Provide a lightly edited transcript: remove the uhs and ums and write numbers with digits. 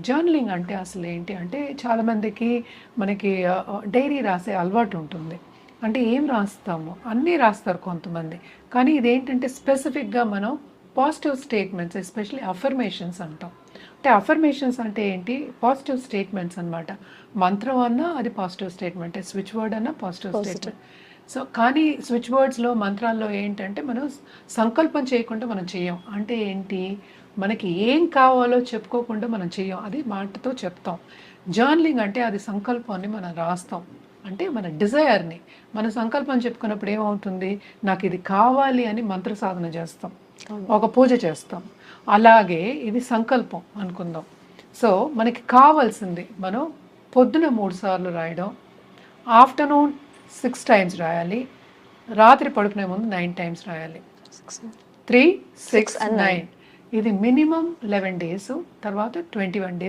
Journaling అంటే అసలు ఏంటి అంటే చాలామందికి మనకి డైరీ రాసే అలవాటు ఉంటుంది. అంటే ఏం రాస్తాము? అన్నీ రాస్తారు కొంతమంది. కానీ ఇదేంటంటే స్పెసిఫిక్‌గా మనం పాజిటివ్ స్టేట్మెంట్స్ ఎస్పెషల్లీ అఫర్మేషన్స్ అంటాం. అంటే అఫర్మేషన్స్ అంటే ఏంటి? పాజిటివ్ స్టేట్మెంట్స్ అన్నమాట. మంత్రం అన్నా అది పాజిటివ్ స్టేట్మెంటే. స్విచ్ వర్డ్ అన్నా పాజిటివ్ పాజిటివ్. స్టేట్మెంట్. సో, కానీ స్విచ్ వర్డ్స్‌లో, మంత్రాల్లో ఏంటంటే మనం సంకల్పం చేయకుండా మనం చెయ్యం. అంటే ఏంటి? మనకి ఏం కావాలో చెప్పుకోకుండా మనం చెయ్యం. అది మాటతో చెప్తాం. జర్నలింగ్ అంటే అది సంకల్పాన్ని మనం రాస్తాం. అంటే మన డిజైర్‌ని. మన సంకల్పం చెప్పుకున్నప్పుడు ఏమవుతుంది? నాకిది కావాలి అని మంత్ర సాధన చేస్తాం. అవును. ఒక పూజ చేస్తాం. అలాగే ఇది సంకల్పం అనుకుందాం. సో, మనకి కావాల్సింది మనం పొద్దున 3 సార్లు రాయడం, ఆఫ్టర్‌నూన్ 6 టైమ్స్ రాయాలి, రాత్రి పడుకునే ముందు 9 టైమ్స్ రాయాలి. 3, 6, and 9 ఇది మినిమం 11 డేస్, తర్వాత 21 డేస్